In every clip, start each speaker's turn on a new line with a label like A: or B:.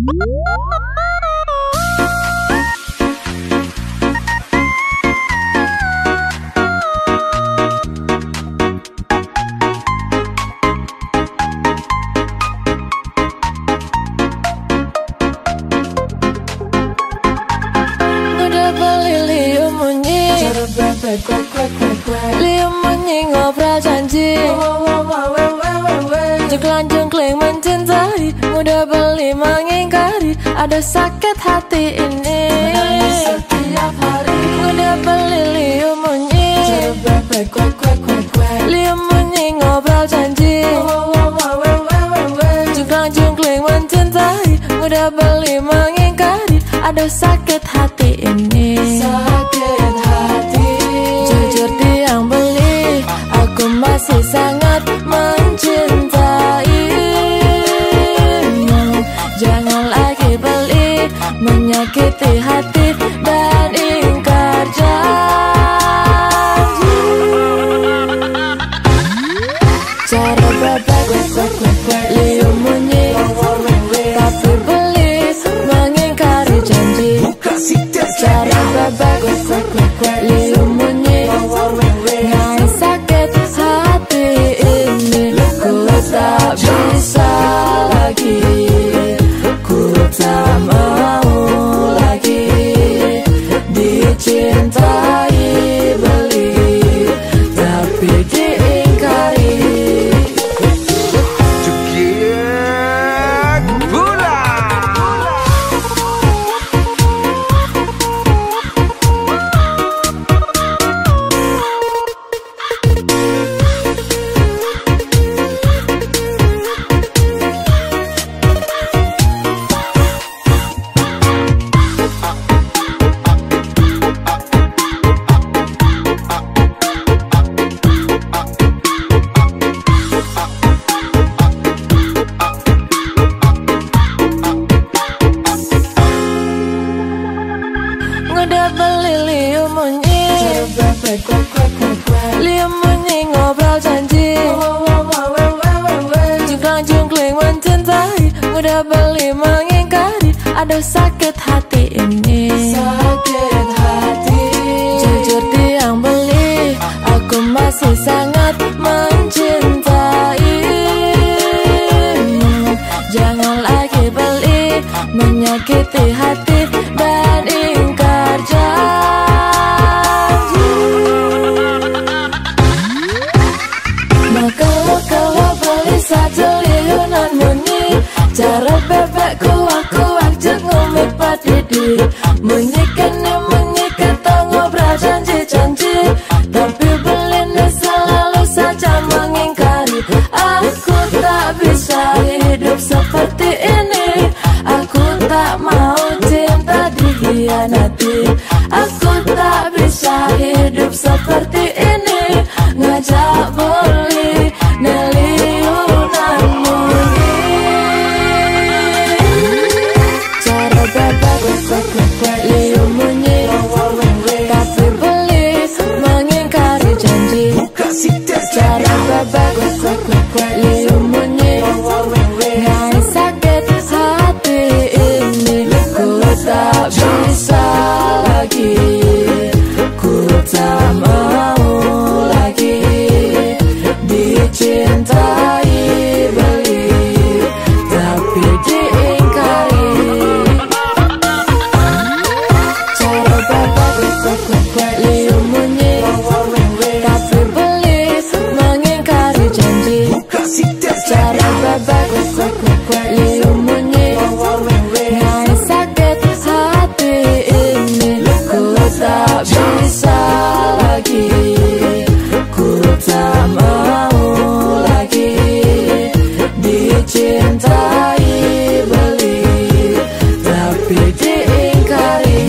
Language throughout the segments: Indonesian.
A: Liam ngobrol janji jengklang mencintai, mudah beli mengingkari, ada sakit hati ini. Setiap hari mudah beli Liam ngobrol janji jengklang mencintai, mudah beli mengingkari, ada sakit hati ini. Sakit hati, jujur tiang beli, aku masih sangat mencintaimu. Jangan lagi beli, menyakiti hati dan ingkar janji. Cara bebek Liam bunyi, tapi beli mengingkari janji. Cara bebek Liam bunyi, yang sakit hati ini. Ku tak bisa lagi, ku tak mau lagi dicintai beli, tapi diingkari. Udah beli Liam bunyi ngobrol janji jengklang mencintai, mudah beli mengingkari, ada sakit hati ini. Sakit hati, jujur tiang beli, aku masih sangat mencintaimu. Jangan lagi beli, menyakiti hati dan ingkar janji. Maka kalau beli satu liunan bunyi, cara bebekku aku ajak ngomit padidi. Menyikan ngobrol janji-janji, tapi beli selalu saja mengingkari. Aku tak bisa hidup seperti ini, aku tak mau cinta dikhianati. Aku tak bisa hidup seperti ini, ngajak beli neliunan bunyi. Cara bebek Liam bunyi, tapi beli mengingkari janji. Cara bebek Liam bunyi, yang sakit hati ini. Ku tak bisa lagi, ku tak mau lagi dicintai beli, tapi diingkari. Cara bebek Liam bunyi, tapi beli mengingkari janji. Cara bebek Liam bunyi, yang sakit hati ini. Ku tak bisa lagi, ku tak mau lagi dicintai beli, tapi diingkari.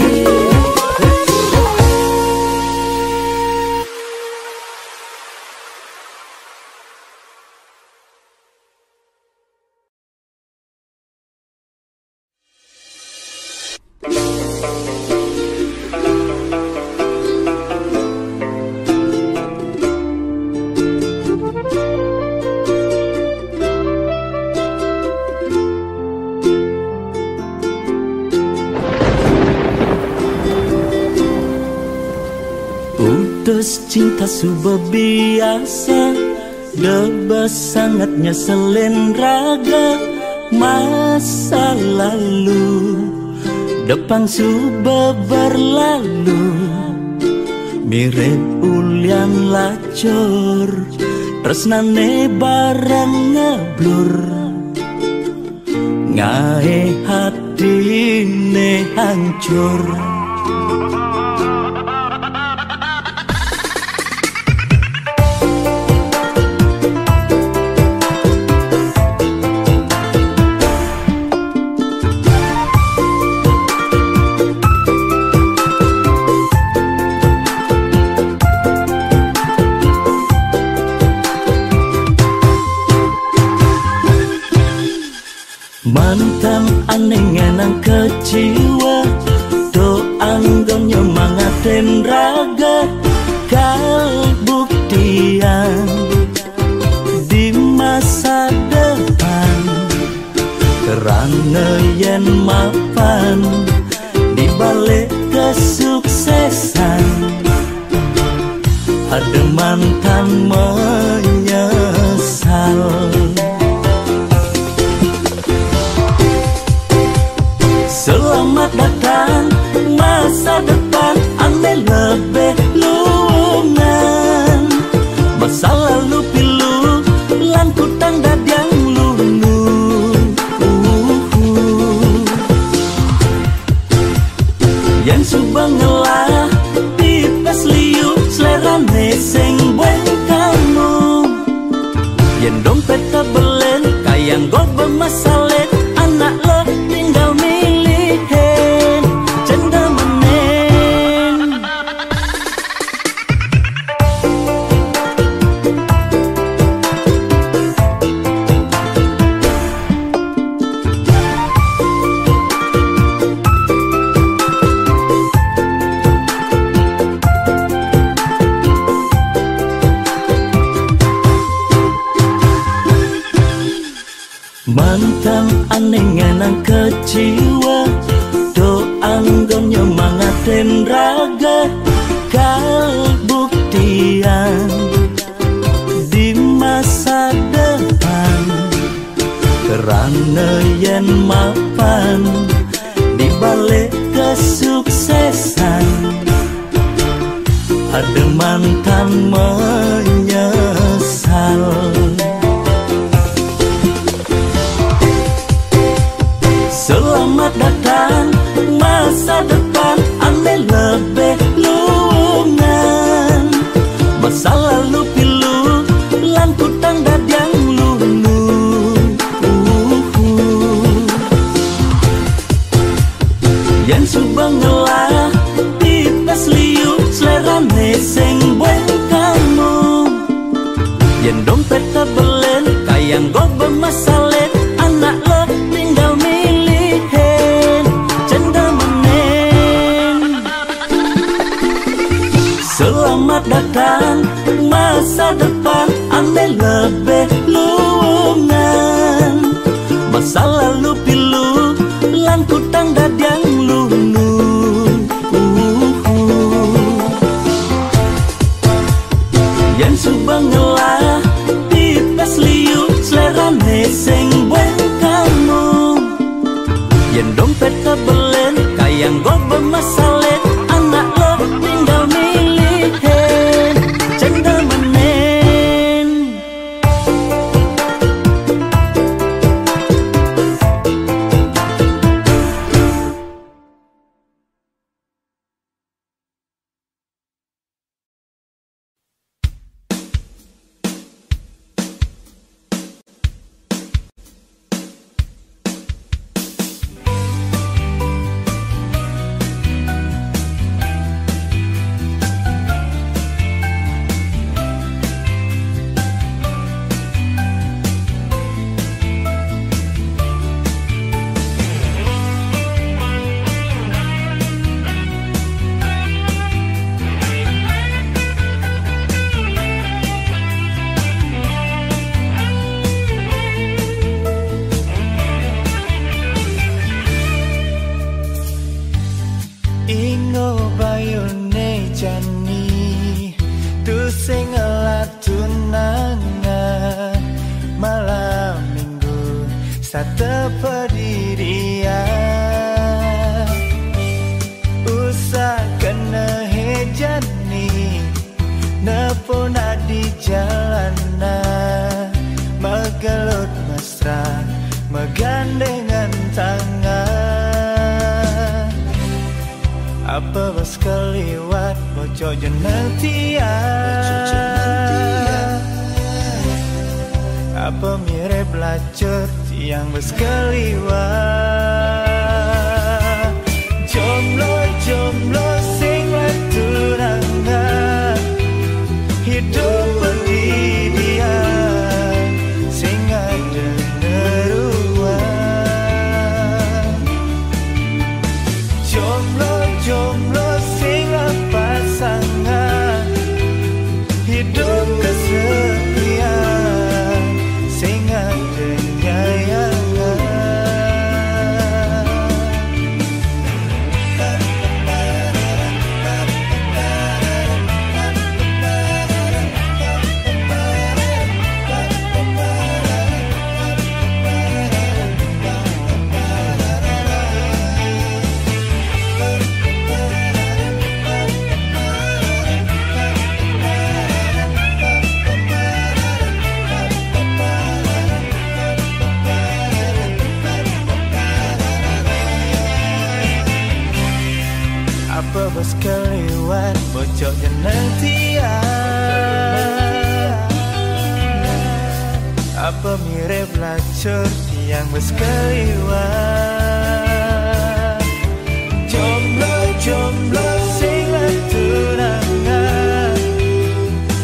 B: Tulus cinta sudah biasa, debas sangatnya selen raga. Masa lalu depan sudah berlalu, mirip ulian lacur, tresnane barang ngeblur. Ngae hatine hancur. Mantan aneh ngenang kecewa, do anggon nyemangatin raga. Kalbuktian di masa depan, kerana yen mapan di balik kesuksesan. Ada mantan menyesal. Selamat datang masa depan, anda lebih lungan. Masa lalu pilu, langkutang dadang lulu. Yang subang ngelah, pipes liu, selera neseng bueng kamu. Yang dompet tabelen, kayang go bermasalah, anak lo tinggal milihin, janda menen. Mantan aneh ngenang kecewa, do anggon nyemangatin raga. Kalbuktian di masa depan, kerana yen mapan di balik kesuksesan. Ada mantan menyesal. Selamat datang masa depan, anda lebih lungan. Masa lalu pilu, langkutang dadang lulu. Yang subang ngelah, pipes liu, selera neseng bueng kamu. Yang dompet
C: satu pendirian usah kena hejani nepona di jalanan megelut mesra megandengan tangan apa bos keliwat bocok jeneng tiang apa mirip lacur tiang bos keliwat jomblo sing tunangan hidup pendidikan sing ada neruan jomblo sing pasangan hidup kesepian sing ada nyayangan apa bos keliwat bocok jeneng tiang apa mirip lacur tiang bos keliwat jomblo sing tunangan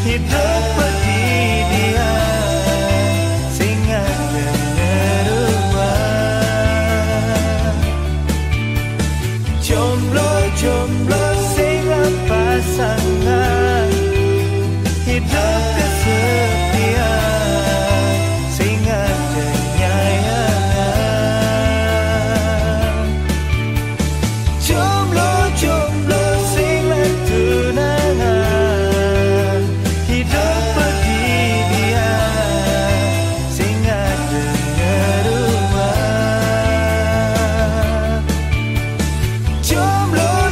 C: hidup pendidikan sing ada neruan jomblo sing pasangan hidup kesepian sing ada nyayangan jomblo sing tunangan hidup pendidikan sing ada neruan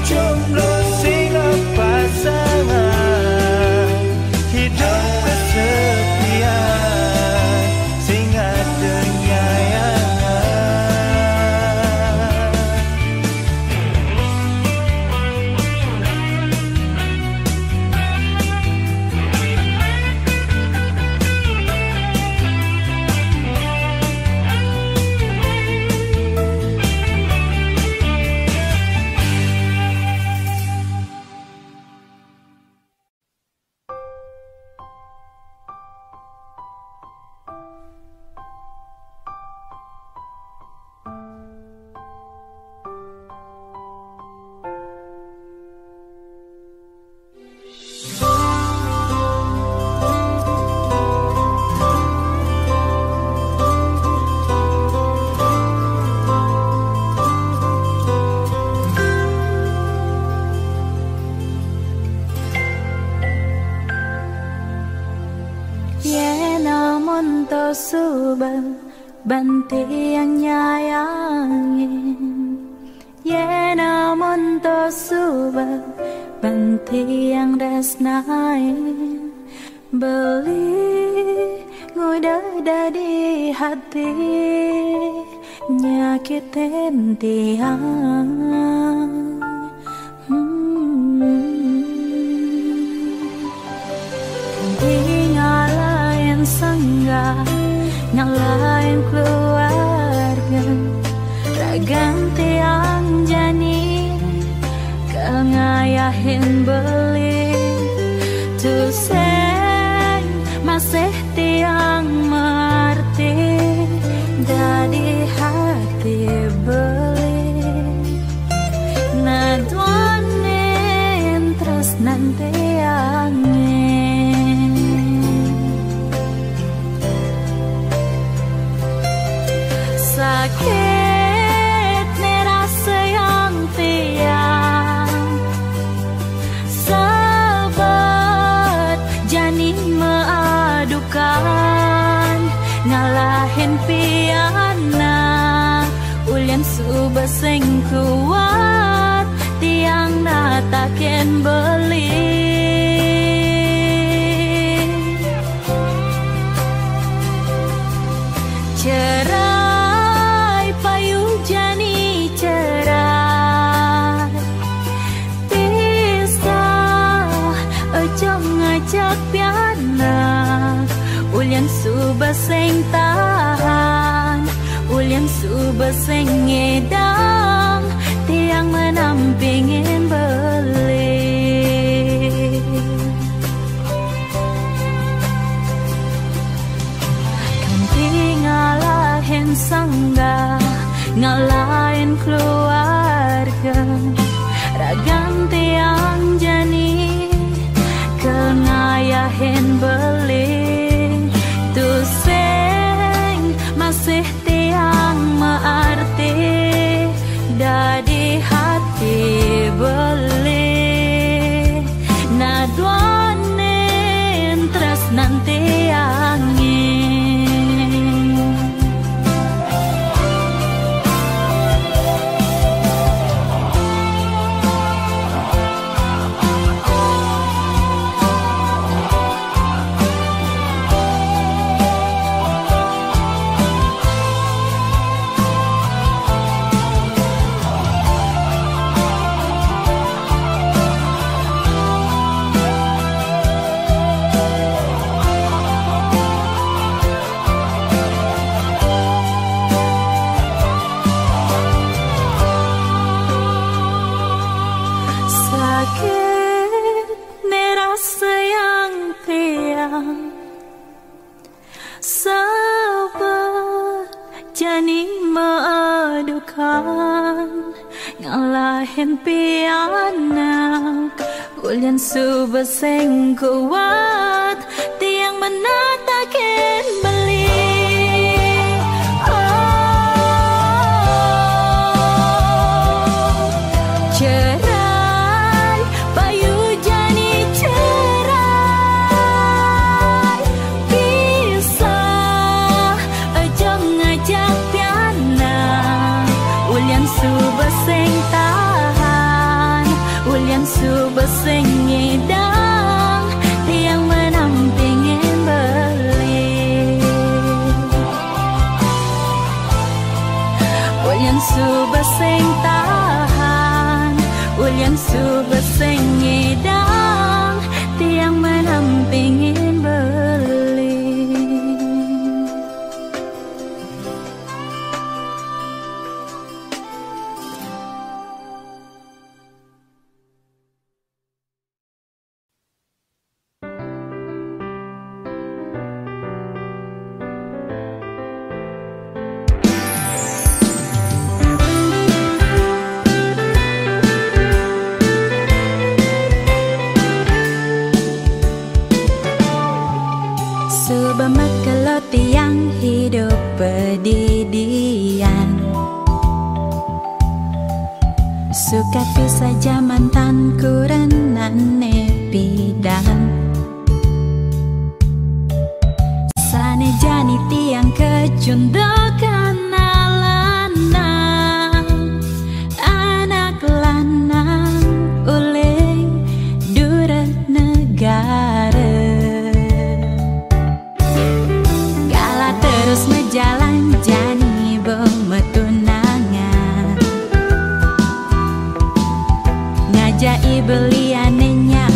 C: jomblo sing pasangan hidup kesepian sing ada nyayangan
D: subang banti yang nyayangin namun to subang banti yang resnain beli ngudah di hati nyakitin tiang ngalahin sangga ngalahin keluarga ganti ang jani kengayahin beli tuseng masih tiang mengerti dari hati beli naduanin terus nanti angin sakit ngalahin pian piana ulian suba sing kuat tiang nataken beli cerai payu jani cerai pisah ejong ngajak piana ulian suba sing tahan ulian suba sing ngedang tiang menampingin beli kan tingalahin sangga ngalahin keluarga ragan tiang jani kengayahin beli tuseng masih tiang maarti dari hati beli naduanin terus nanti angin ngalahin piana ulian suba sing kuat tiang menataken beli cerai payu jani cerai pisah ejong ngajak piana ulian suba sing tahan ulian suba sing ngedang tiang menampingin beli ulian suba sing tahan ulian suba sing ngedang tiang menampingin beli Subamat kalau tiang hidup bedidian suka pisah zaman tan kurenane pidan sane jani tiang kecundokan lanang anak lanang uling duret negara terus menjalan jani bemetunangan ngajai belianenya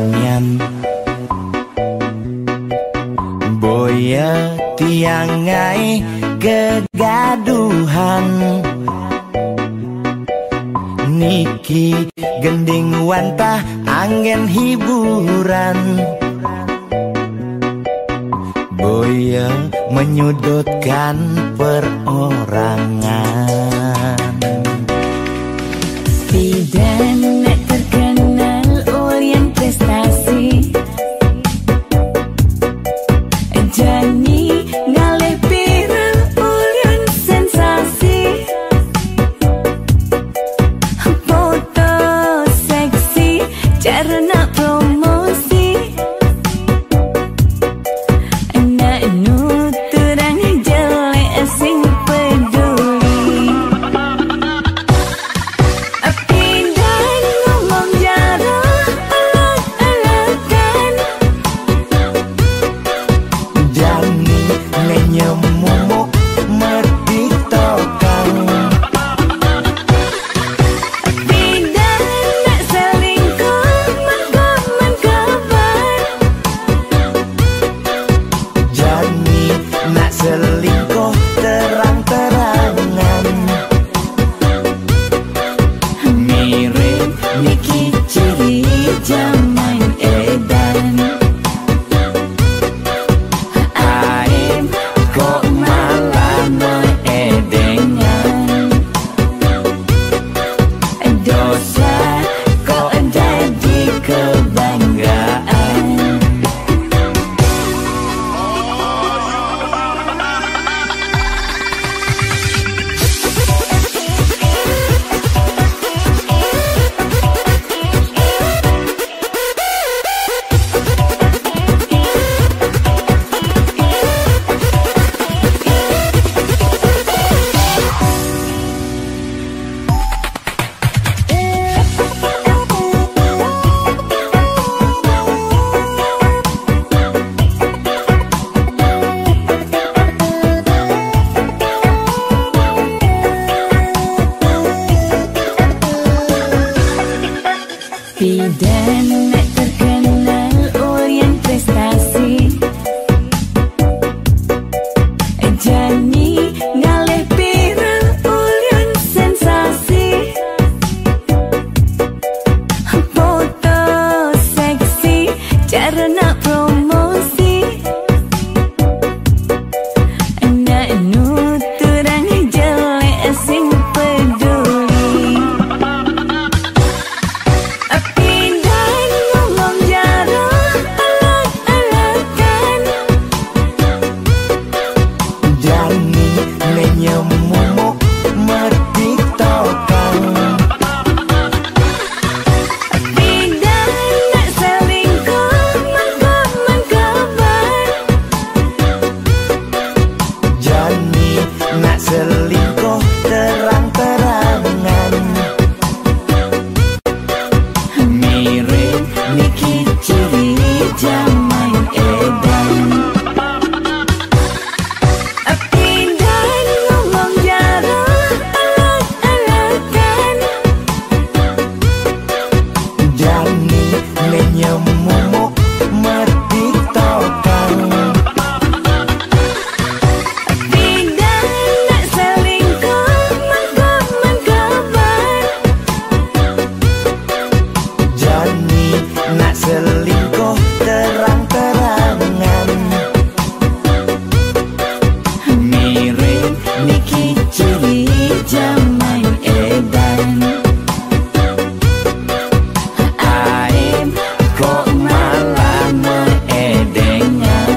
C: nyanyian boya tiangai kegaduhan niki gending wantah angin hiburan boya menyudutkan perorangan.
D: Bidan nek terkenal Orient prestasi Jani ngalih pirang Orient sensasi foto seksi cara nak promosi anak nuturang jelek sing peduli api dan ngomong jarang alak-alakan
C: Jani nenyemumuk merditokan
D: api dan nak selingkuh mengkomen kabar
C: Jani nak selingkuh terang-terangan
D: mirip Niki ciri zaman edan aim kok malah meedengan dosa kok jadi kebanggaan. Bidan nek terkenal Orient prestasi Jani ngalih pirang Orient sensasi foto seksi cara nak promosi anak nuturang jelek sing peduli api dan ngomong jarang alak-alakan
C: Jani nenyemumuk merditokan
D: api dan nak selingkuh mengkomen kabar
C: Jani nak selingkuh terang-terangan
D: mirip Niki ciri zaman edan api dan ngomong jarang alak-alakan
C: Jani nenyemumuk merditokan
D: api dan nak selingkuh mengkomen kabar
C: Jani nak selingkuh terang-terangan
D: mirip Niki ciri zaman edan aim kok malah meedengan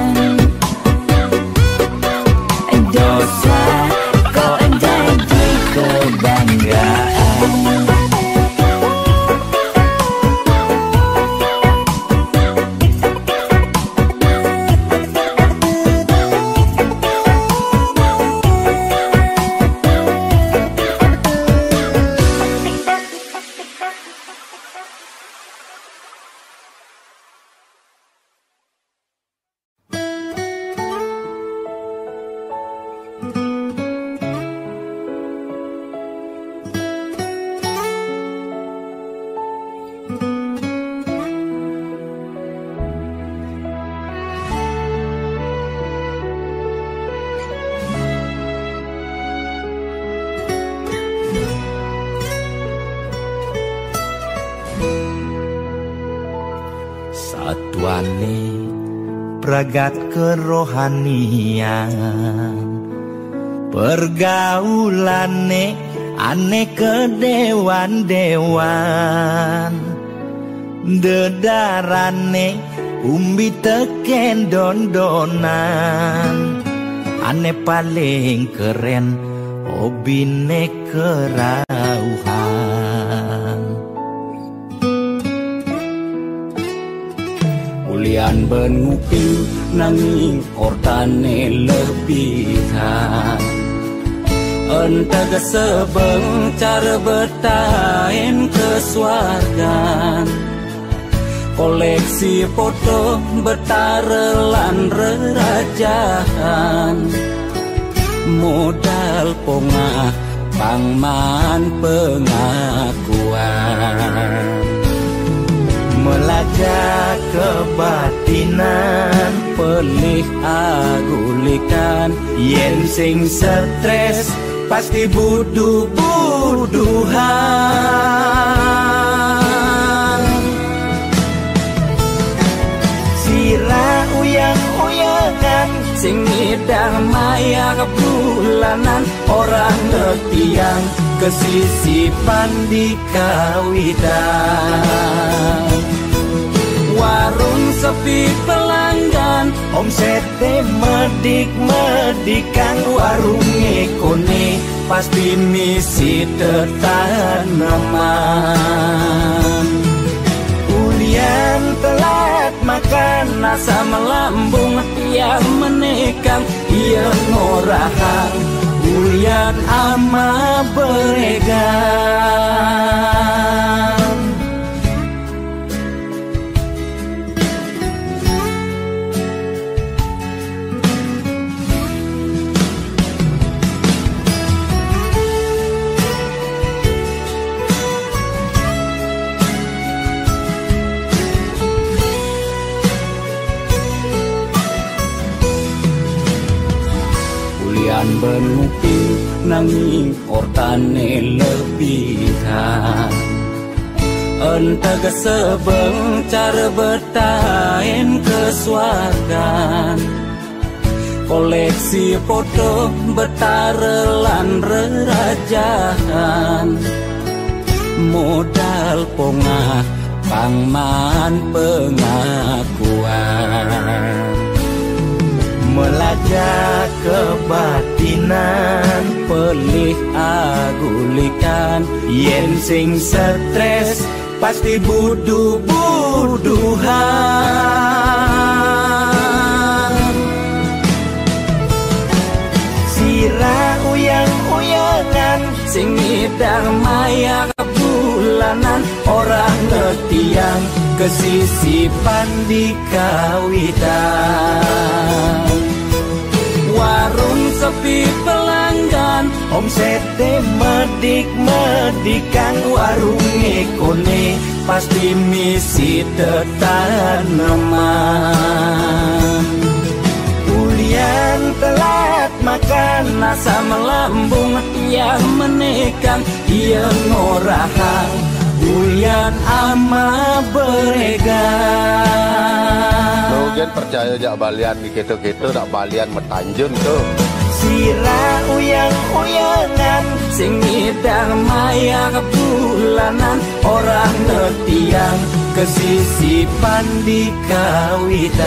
D: dosa kok jadi kebanggaan.
C: Atuane pragat kerohanian, pergaulane aneh kedewan-dewan, dedarane umbi teken don-donan, aneh paling keren hobine kerauhan.
B: Ulian bengupi nanging ortane lebihan, entah sebeng cara bertain kesuargan, koleksi foto betarelan rerajahan, modal pongah pangman pengakuan,
C: melajak kebatinan,
B: pelih agulikan,
C: yen sing stres pasti buduh-buduhan. Sirah uyang-uyangan,
B: sing ngidang maya bulanan, orang ngetiang kesisipan di kawidan. Warung sepi pelanggan,
C: omsete medik-medikan,
B: warung ekone pasti misi tetaneman.
C: ulian telat makan,
B: Nasa melambung yang menekan, ia ngorahan ulian ama beregan. Ulian benupi nanging ortane lebihan, entah sebeng cara bertain kesuargan, koleksi foto betarelan rerajahan, modal pongah pangman pengakuan,
C: melajak kebatinan,
B: pelih agulikan,
C: yen sing stres pasti buduh-buduhan. Sirah uyang-uyangan,
B: sing ngidang maya bulanan, orang ngetiang kesisipan di kawidan. Warung sepi pelanggan,
C: omsete medik-medikan,
B: warung ekone pasti misi tetaneman.
C: ulian telat makan,
B: Nasa melambung yang menekan, ia ngorahan ulian ama beregan.
E: Mungkin percaya jak balian di gitu-gitu tak balian metanjun tuh.
C: sirah uyang-uyangan,
B: Sing ngidang maya bulanan, orang ngetiang kesisipan di kawidan.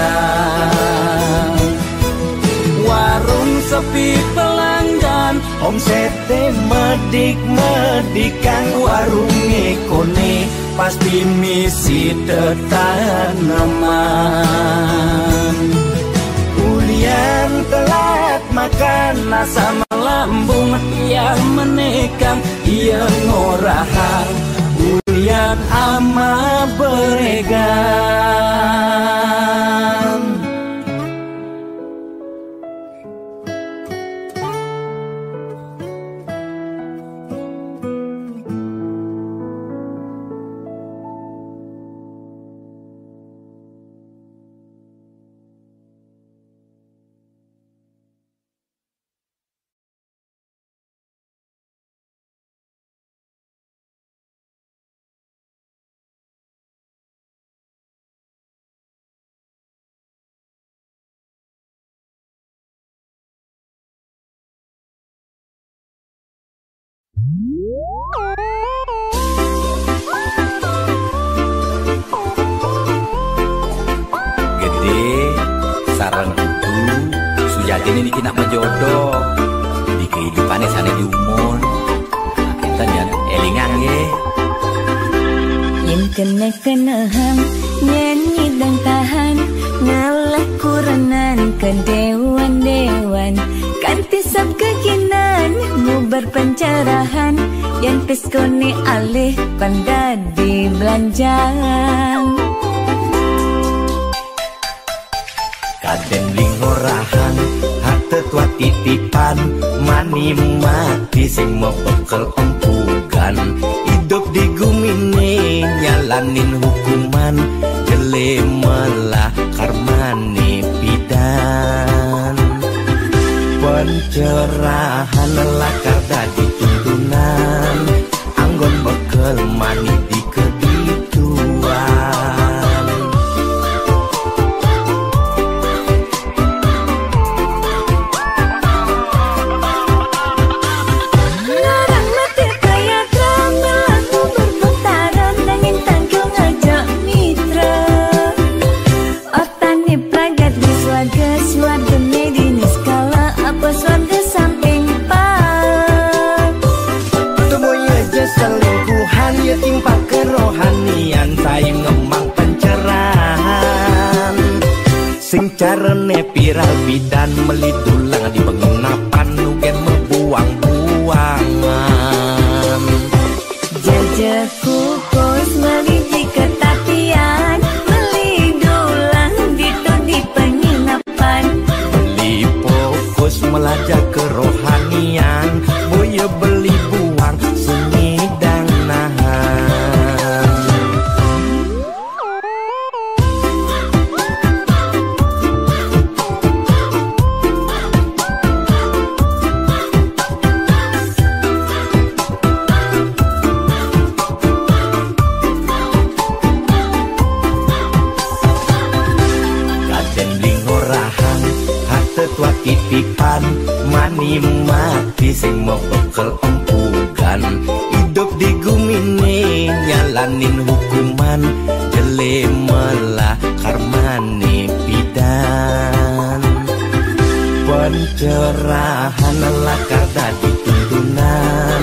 B: Warung sepi pelanggan,
C: omsete medik-medikan,
B: warung ekone pasti misi tetaneman.
C: ulian telat makan,
B: Nasa melambung yang menekan, ia ngorahan ulian ama beregan. Gede sarang itu sujati ini nak berjodoh di kehidupannya sana di umur. Kita jangan elingan ye.
A: Yang kena-kenahan nyanyi dan tahan ngalah kuranan ke dewan-dewan kan pisap kekinan mu berpencerahan yang piskoni alih pandai di belanjaan.
C: Kaden lingorahan hati tua titipan mani mati sing mau bekel empugan hidup di gumine nyalanin hukuman jelemelah karmane pidan pencerahan lakar dadi tuntunan anggon bekel mani di kedituan. Timpa kerohanian saya ngemang pencerahan sing carane viral bidan melitulang di penginapan nugen membuang-buangan
A: jajaku kos meliti ketapian melidulang gitu di penginapan
C: beli fokus melajak kerohanian boya beli buang seni dan titipan mani mati sing mau bekel empugan hidup di gumine nyalanin hukuman jelemelah karmane pidan pencerahan lakar dadi tuntunan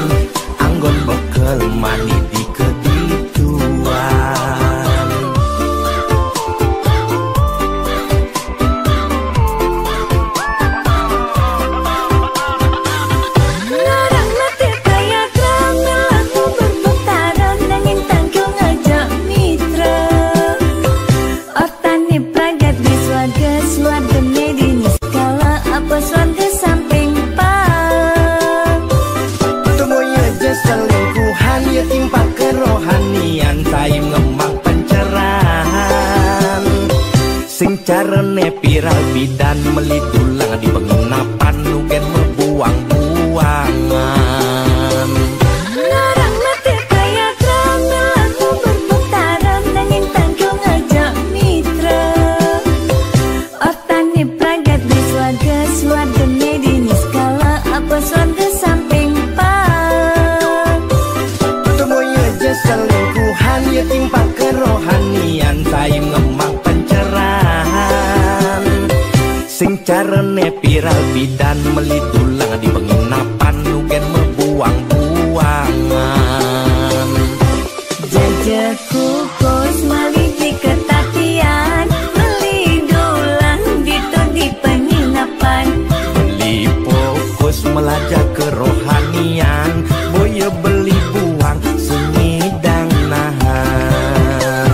C: anggon bekel mani di kedituan. Timpa kerohanian saya ngemang pencerahan sing carane viral bidan melitulang di penginapan nugen membuang-buangan
A: larang mati kaya tramel aku berputaran nanging tanggung ajak mitra otani pragat di swarga medini skala apa swarga samping
C: selingkuhan ya timpa kerohanian saya ngemang pencerahan sing carane viral bidan melitulang di penginapan nugen membuang-buangan
A: jajaku kos maliti ketapian melidulang gitu di penginapan
C: beli fokus melajak kerohanian boya beli buang seni dan nahan.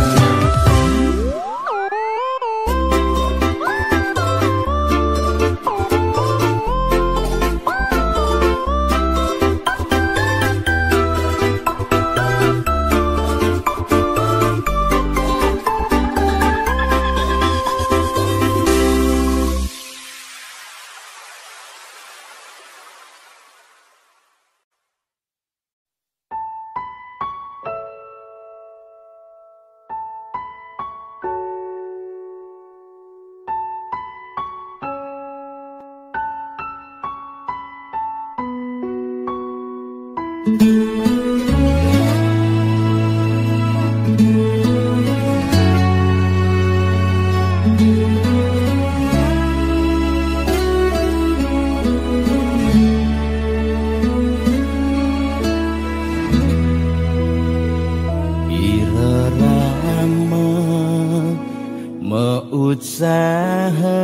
C: Meusaha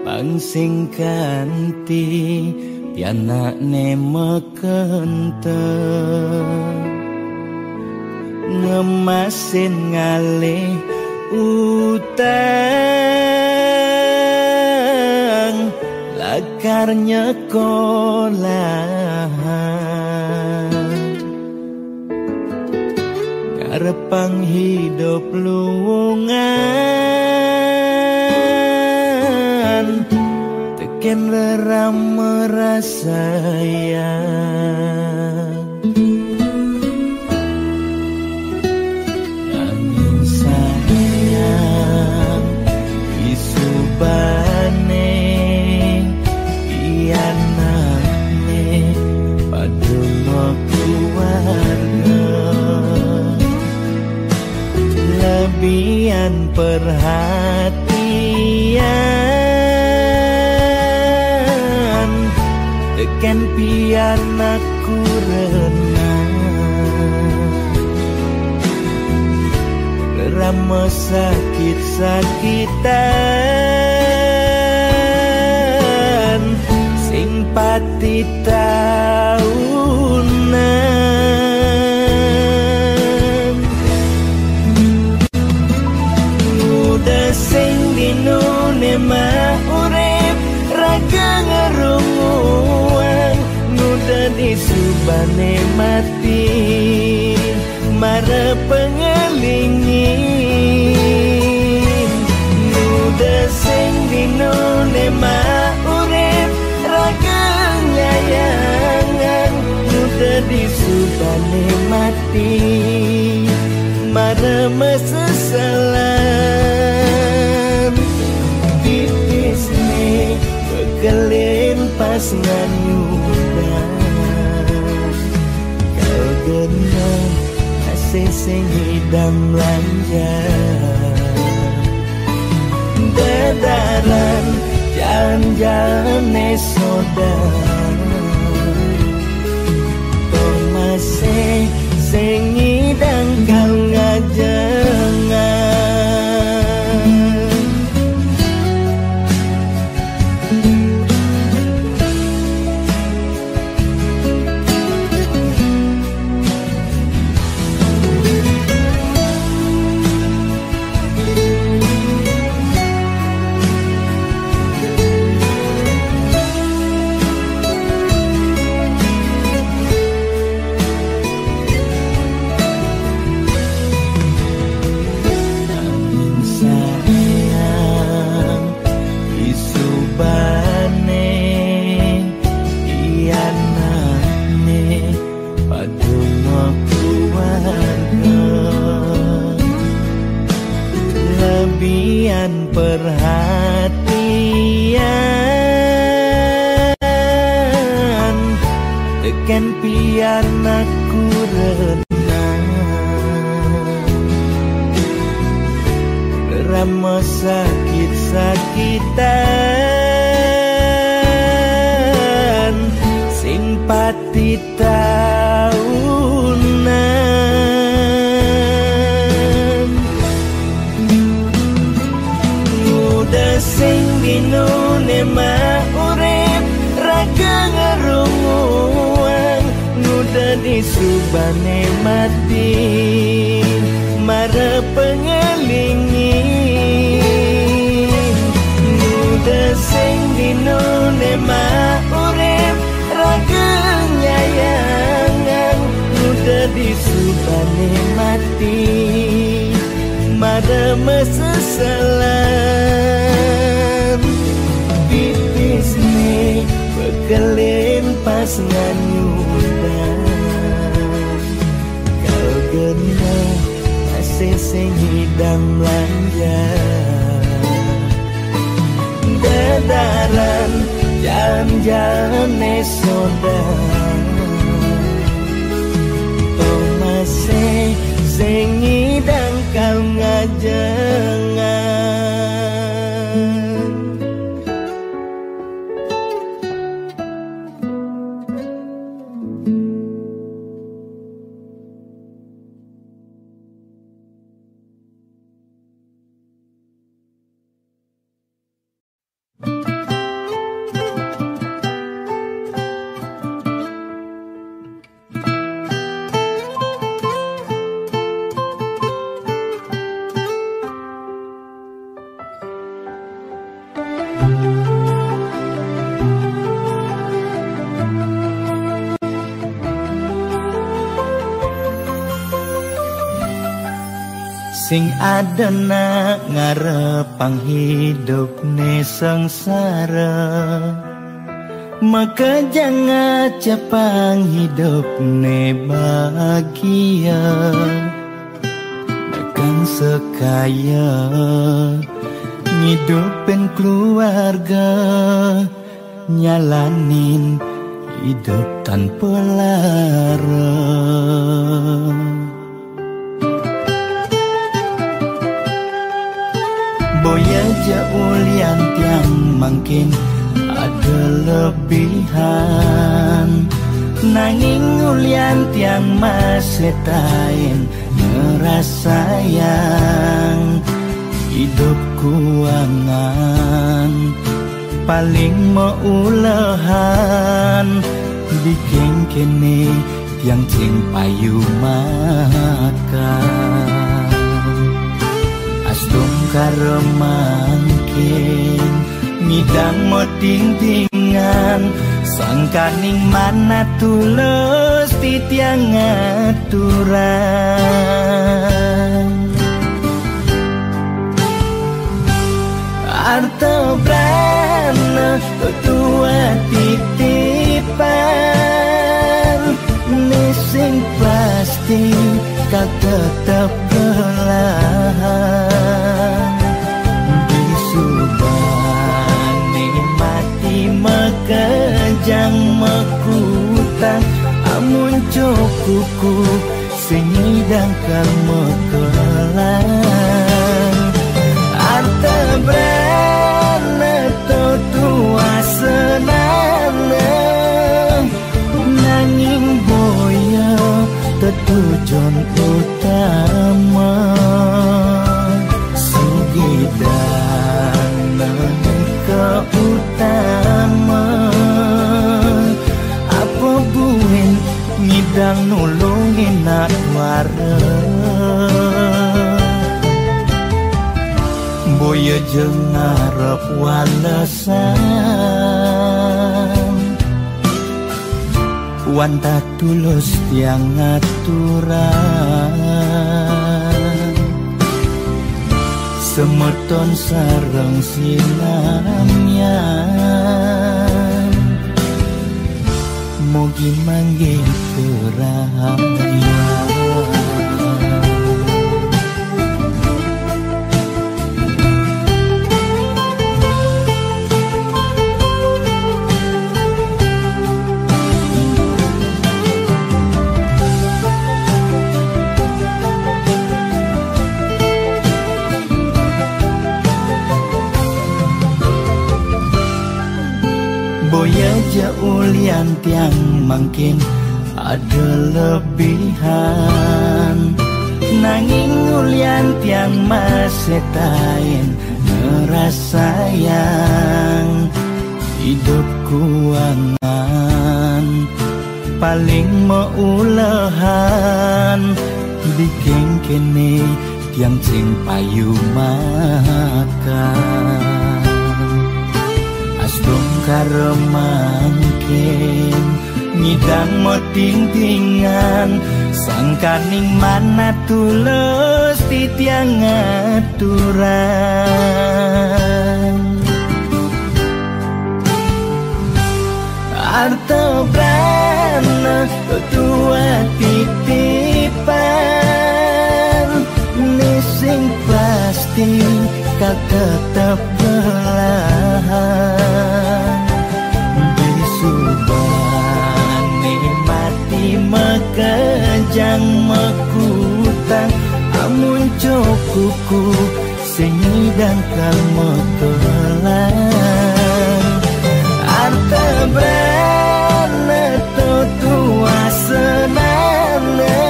C: pangsing kanti pianakne mekente ngemasin ngalih utang lakar nyekolahan karepang hidup luwungan teken reram merasayang nanging sayang isubane pianane padungo keluarga lebihan perhatian tekan pianakku renang rama sakit-sakitan sing pati taunan muda sing dinune mah urip raga ngerunguan muda disubane mati mara pengelingin muda sing dinune mah urip raga nyayangan muda disubane mati mara mesesalan tipisne bekelin pas nganyudan kau genang sing hidang lanjang dadaran jalan-jalan saudara masih sing hidang kau ngajengan perhatian tekan pianakku renang rama sakit-sakitan sing pati taunan muda sing dinune mah urip raga ngerunguan muda disubane mati mara pengelingin muda sing dinune mah urip raga nyayangan muda disubane mati mara mesesalan pipisne bekelin pas nganyudan kau genang masih sing hidang lanjang dadaran jalan-jalan saudara masih sing hidang kau ngajengan sing adana ngarepang hidup ne sengsara, maka jangan cepang hidup ne bahagia. Kang sekaya ngidupin keluarga, nyalanin hidup tanpa lara. Boya jaulian tiang makin ada lebihan, nanging ulian tiang masih tain ngerasayang hidup kuangan paling meulehan, bikin kene tiang cing payu makan. Asdom karemangkin ngidang mo ting-tingan, sangkaning mana tulus titiang aturan. Arto brana tua titipan, missing plastik kau tetap belahan. Bisubani mati makajang makutang, amun cokuku singidang kalmekalan. Arta brana tua senana, nanging boya tetujuan utama. Sugidana ke utama, apa buin ngidang nulungin nak wareng. Boya jeung ngarep walesan, wanta tulus tiang aturan. Semeton sareng sinamnya, mugi manggih kerahayaan. Boya jaulian tiang makin ada lebihan, nanging ulian tiang masih tain ngerasayang hidup kuangan paling meulehan, bikin kene tiang cing payu makan. Asdom karemangkin ngidang mo ting-tingan, sangkaning mana tulus titiang aturan. Arto brana tua titipan, missing plastik kau tetap belahan. Bisubani mati makajang makutang, amun cokuku singidang kalmekalan. Arta brana tua senana,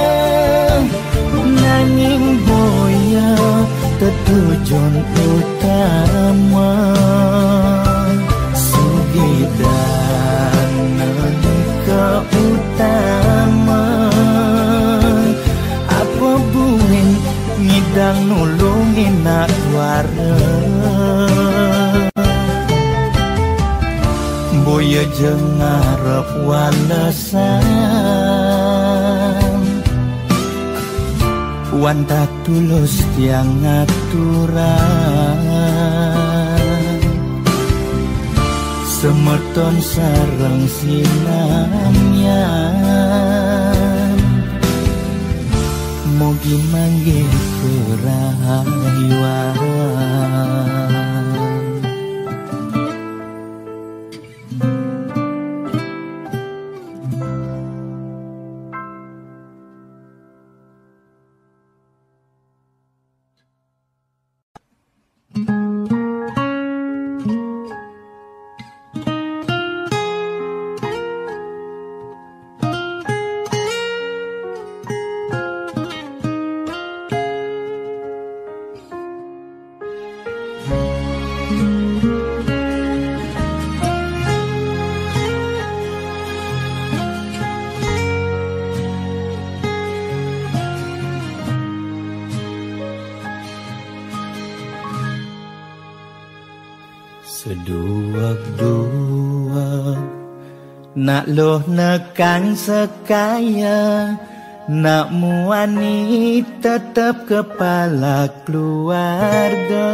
C: nanging boya tetujuan utama. Sugidana ke utama, apa buin ngidang nulungin nak wareng. Boya jeung ngarep walesan, wanta tulus tiang aturan semerton sareng sinamyan mugi mangge kerahayuan. Seduak-duak nak loh nekang sekaya nak muani tetap kepala keluarga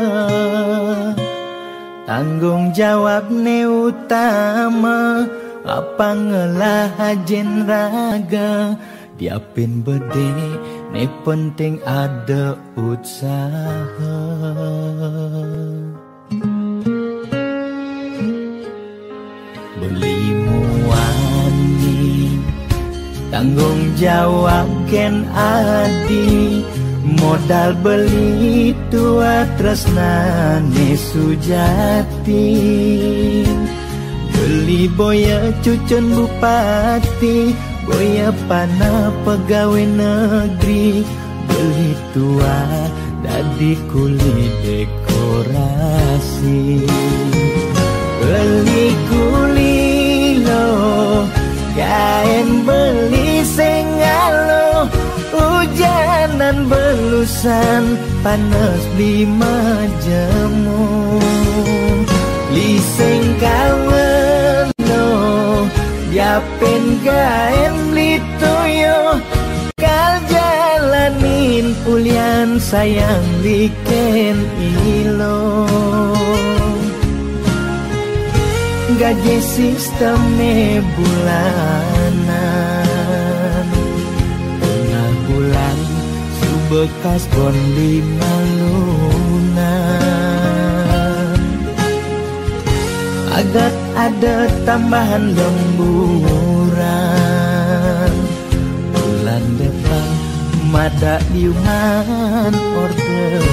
C: tanggung jawab ne utama apa ngelah hajen raga diapin bede ne penting ada usaha. Beli muani tanggung jawab ken adi modal beli tua tresnane sujati beli boya cucun bupati boya pana pegawai negeri beli tua dadi kuli dekorasi beli kuli lo kain beli sengalo hujanan belusan panas lima jemu liseng kawen lo diapin kain beli toyo kal jalanin pulian sayang liken ilo gaji sistemnya bulanan tengah bulan subekas bon 5 lunan agar ada tambahan lemburan bulan depan mada liungan orderan.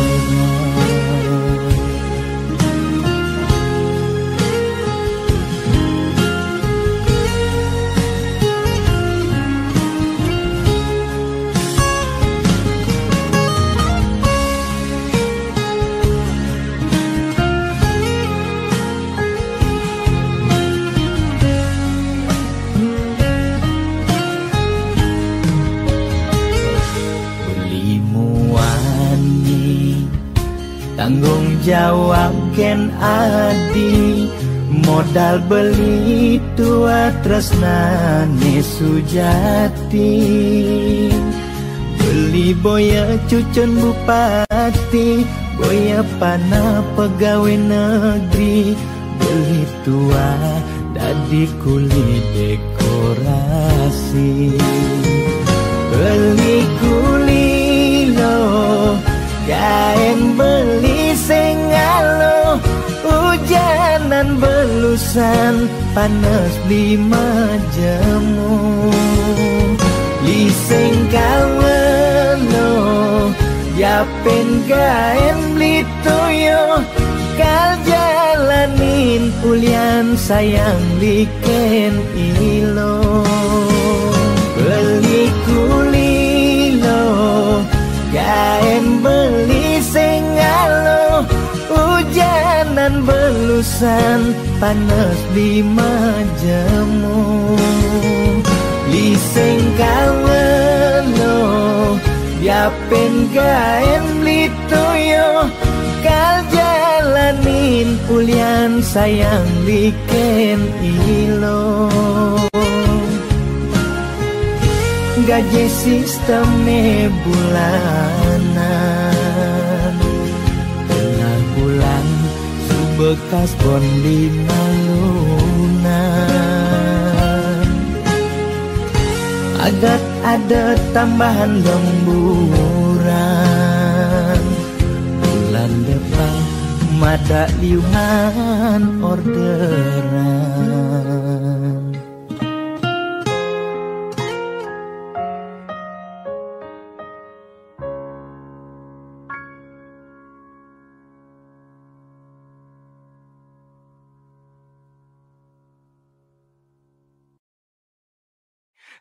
C: Tanggung jawab ken adi modal beli tua tresnane sujati beli boya cucun bupati boya pana pegawai negeri beli tua dadi kuli dekorasi beli kuli lo kain beli sengalo hujanan belusan panas 5 jemu liseng kawen lo yapin kain beli toyo kal jalanin pulian sayang liken ilo beli kuli lo kain beli sengalo hujanan belusan panas 5 jemu liseng kawen lo yapin kain beli toyo kal jalanin pulian sayang liken ilo gaji sistemnya bulanan bekas bon di nalunan. Agar ada tambahan lemburan, bulan depan mada liungan orderan.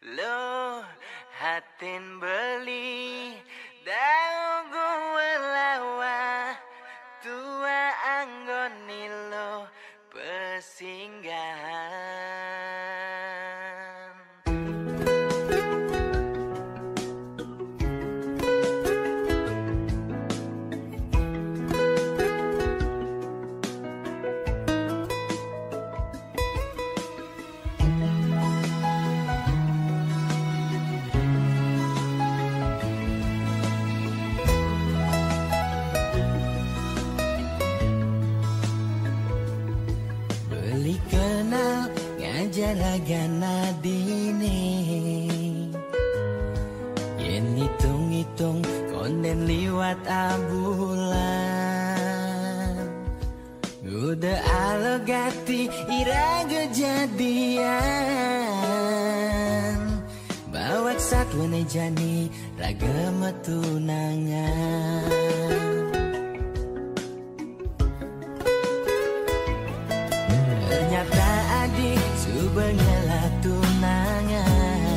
F: Lo hatin beli daun gue lawa tua anggoni lo pesinggahan. Jaragana dini yen hitung-hitung konden liwat abulan udah alogati iraga jadian bawak satwane jani raga metunangan. Ternyata adik subengela tunangan,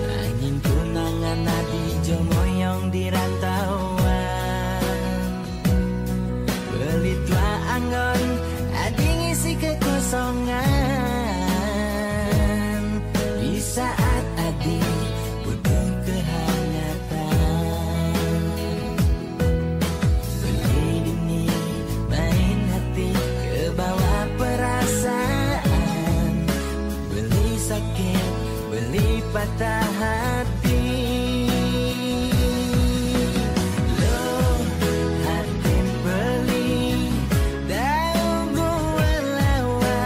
F: angin tunangan adi jomoyong di rantauan. Belitlah anggon adi ngisi kekosongan di saat adi butuh kehangatan. Beli dini main hati ke bawah perasaan, beli sakit, beli patah hati. Lo hatin beli daun gue lawa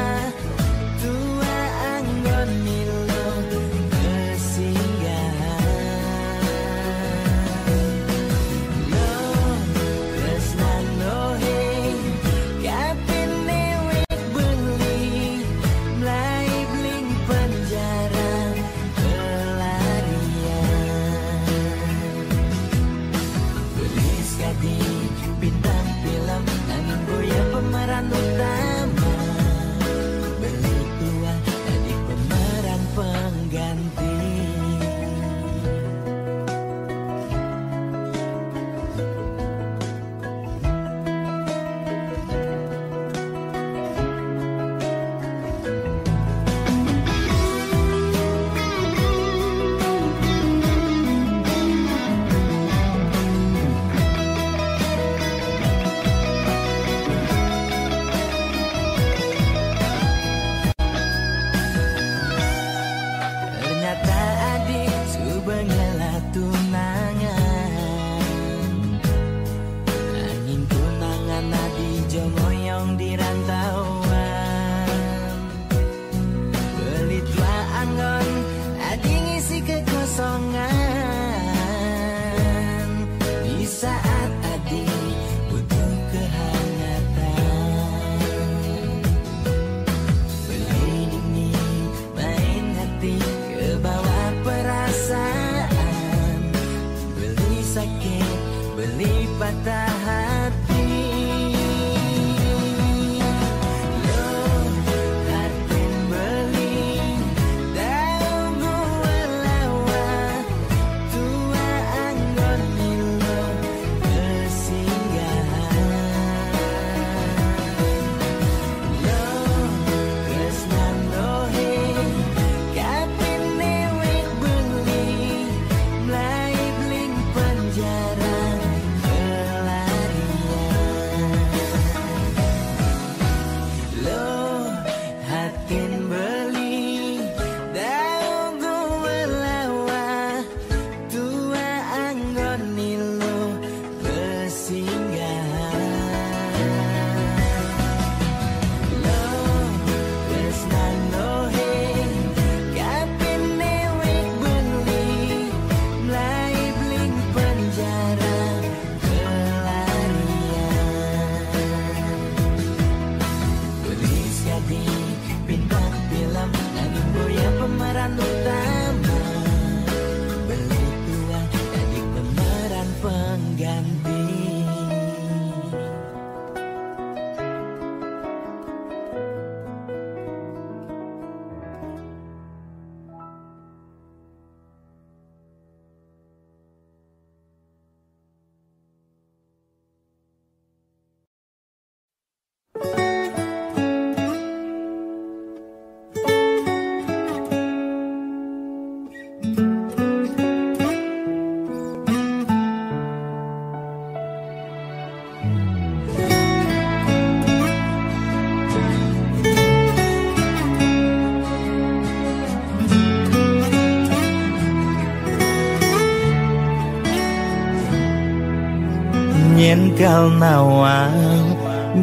C: kal nawang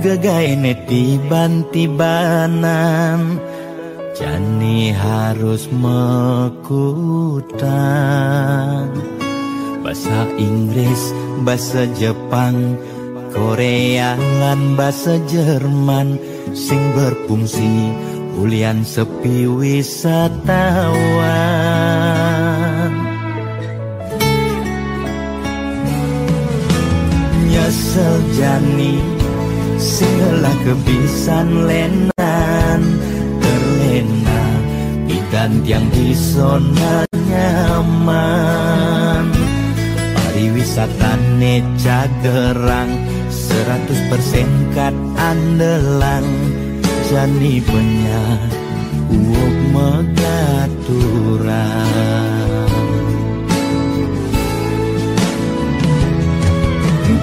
C: gagaine tiban-tibanan jani harus mekutan bahasa Inggris, bahasa Jepang, Korea lan bahasa Jerman sing berfungsi ulian sepi wisatawan. Nyesel jani segala kebisan lenan terlena idan tiang di zona nyaman pariwisata cagerang 100% kat andelang jani banyak uok megaturan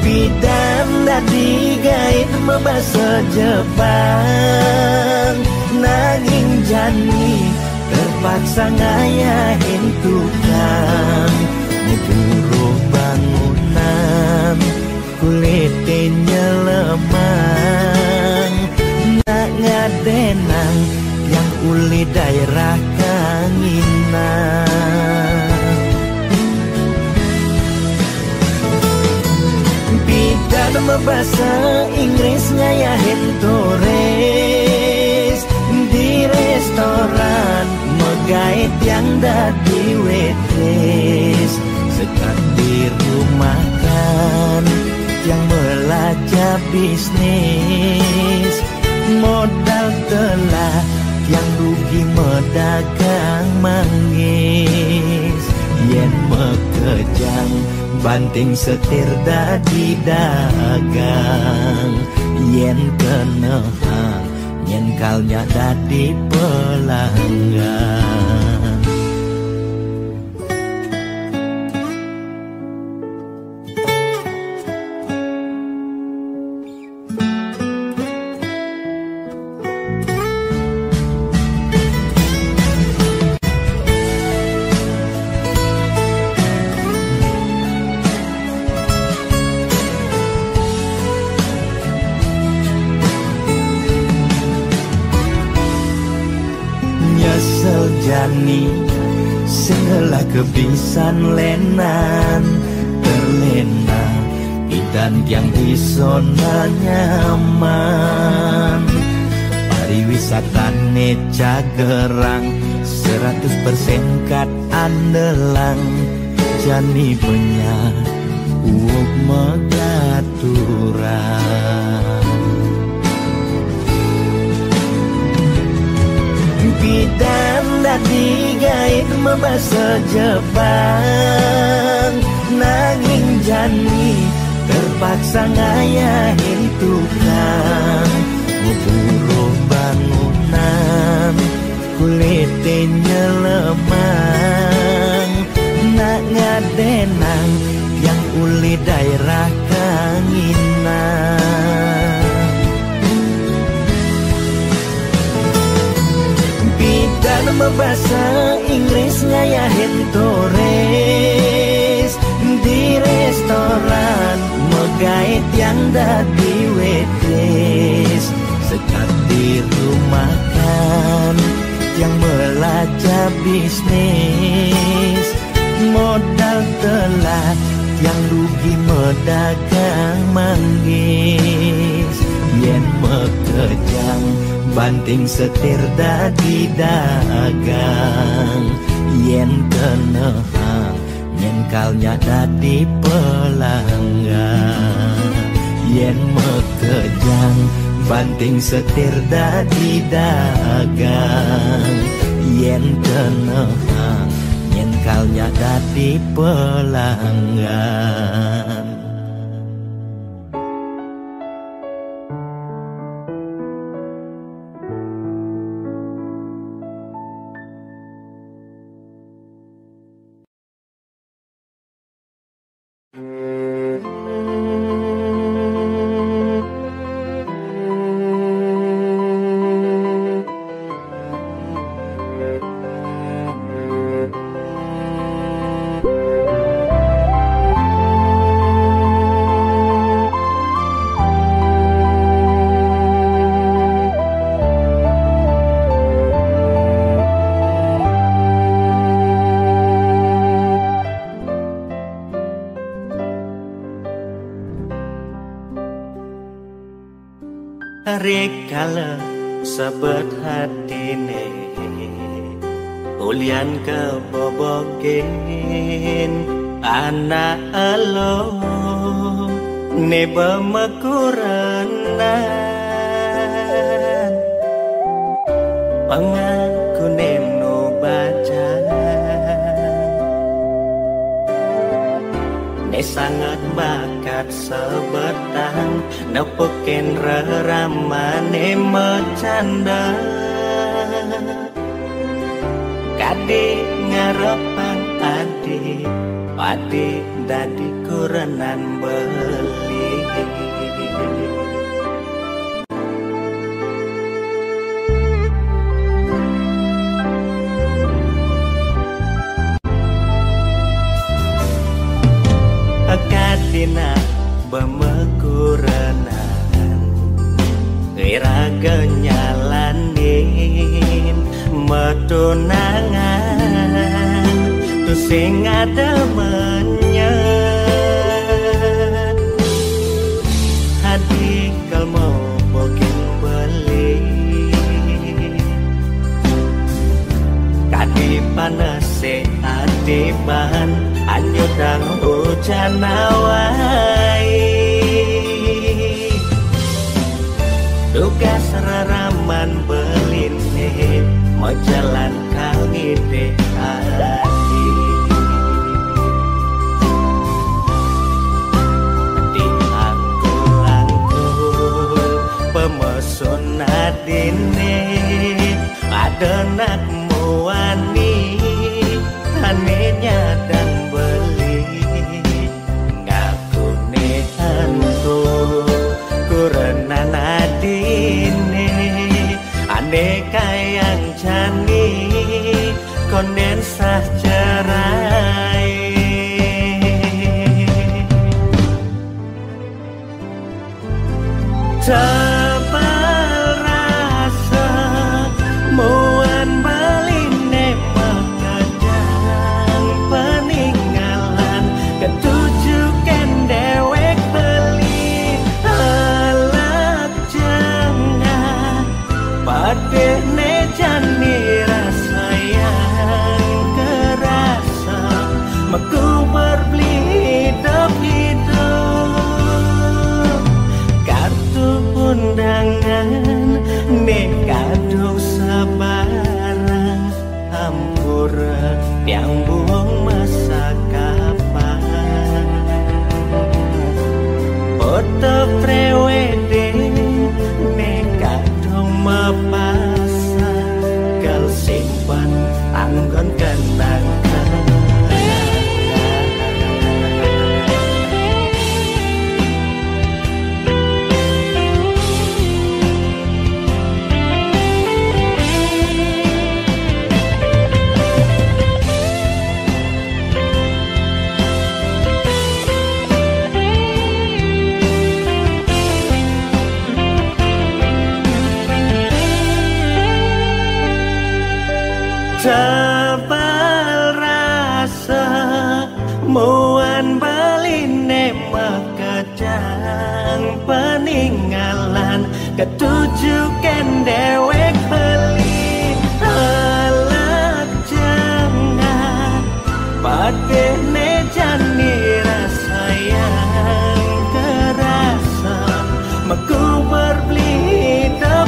C: bidan dadi gait membasa Jepang nanging jani terpaksa ngayahin tukang ngeburu bangunan kulitnya lemang nak ngadenang yang uli daerah kanginan bidan membahasa Inggris ngayahin turis di restoran megait yang dadi waitress sekat di rumah kan yang belajar bisnis modal telah yang rugi medagang manggis yen mekejang banting setir dadi dagang yen kenehang yen kalnya dadi pelanggan. Jani segala kebisan lenan terlena idan yang di zona nyaman pariwisata cagerang 100% kat andelang jani banyak uok megaturan bidan dadi gait membahasa Jepang nanging jani terpaksa ngayahin tukang ngeburu bangunan kulitnya lemang nak ngadenang yang uli daerah kanginan bidan membahasa Inggris ngayahin turis di restoran megait yang dadi waitress sekat di rumah kan yang belajar bisnis modal telat yang rugi medagang manggis yen mekejang banting setir dadi dagang yen kenehang yen kalnya dadi pelanggan yen mekejang banting setir dadi dagang yen kenehang yen kalnya dadi pelanggan. Rikala sebet hatine ulian kebobokin anak elo neba mekuranan pangaku nemno baca ne sangat bakat sebetang nepukin reramane mecanda kade ngarepang adi padi dadi kurenan beli kadina bemekuranan iraga nyalanin metunangan tu sing ada menyet hati kalmo bokin beli kadi panase adiban anyudang hujan awai tugas raraman beline mau jalan kali deh hati diangkul-angkul pemesun adine ada nak muani anehnya dan beli ngaku nehanku kurenan adine aneh kayang jani konden sah cerai tebal rasa muan beline pekejang peninggalan ketujukan dewek beli halak jangan padeh ne jani rasa yang kerasa meku berbeli hidup kartu undangan ne kadung sabarang hampura yang buang masa kapan foto prewedding ne kadung mapasa kal simpan anggon kenangan tebal rasa muan beline mekejang peninggalan ketujukan dewek beli halak jangan padeh ne jani rasa yang kerasa meku berbeli hidup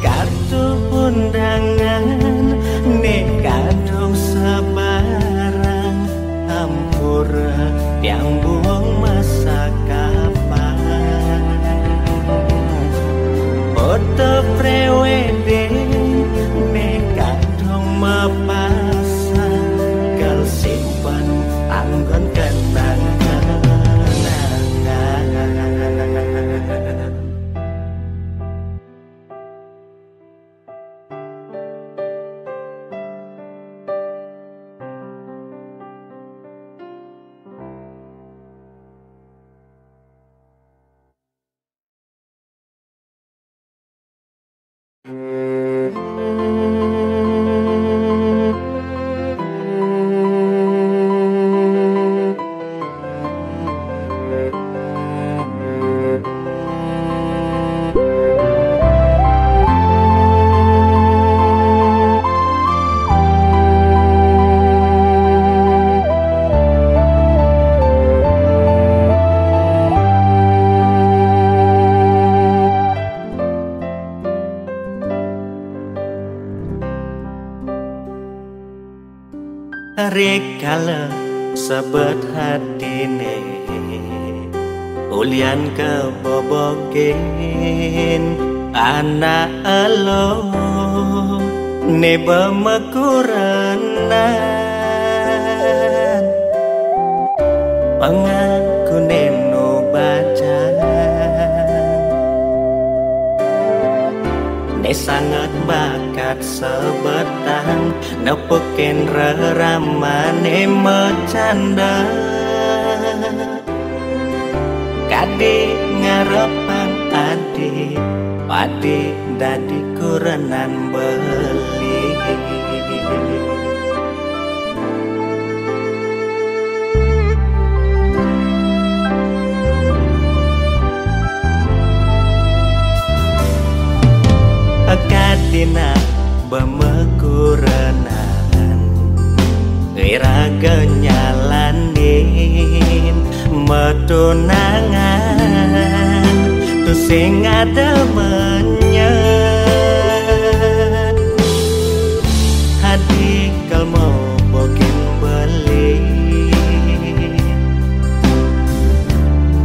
C: kartu undangan ne kadung sabarang hampura yang buang masa kapan rikala sebet hatine ulian kebobokin anak elo neba makuranan pangaku neno baca ne sangat bakat sebetang nepukin reramane mecanda kade ngarepan adi padi dadi kurenan beli Kadina bemekuranan iraga nyalanin metunangan tu sing ada menyet hadi kalmo bokin beli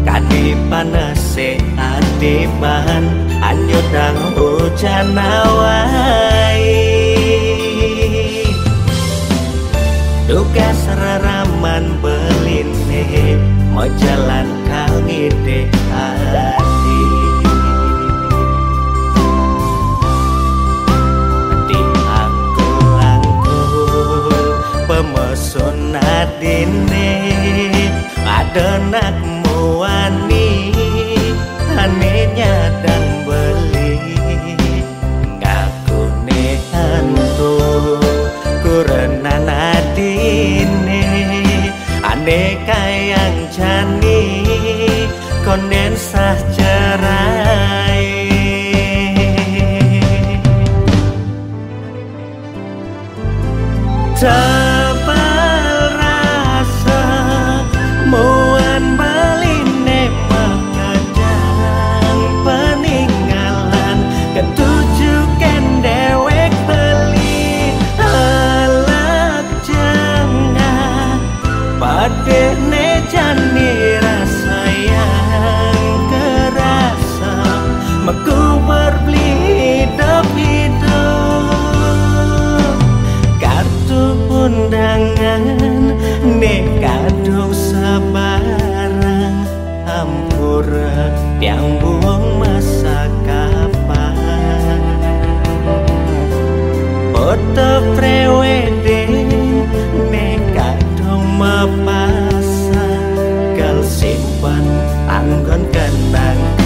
C: kadi panase adiban anyudang hujan awai tugas raraman beline mau jalan kami deh hati di aku langkul pemesun adine ada nakmu wani anehnya dan beli ngaku nehantu kurenan adine aneh kayang jani konden sah cerai tebal rasa muan beline mekadang peninggalan ketujukan dewek beli halak jengah pada nejani rasa yang kerasa meku berbeli hidup kartu undangan nekadung sebarang hampura yang buang masa kapan foto prewedding nekadung mepasang gal simpan anggon kenangan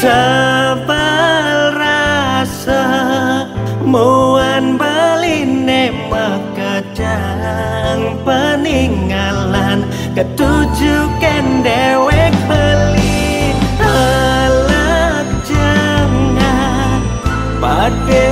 C: tebal rasa muan beline mekadang peninggalan ketujukan dewek beli halak jengah pada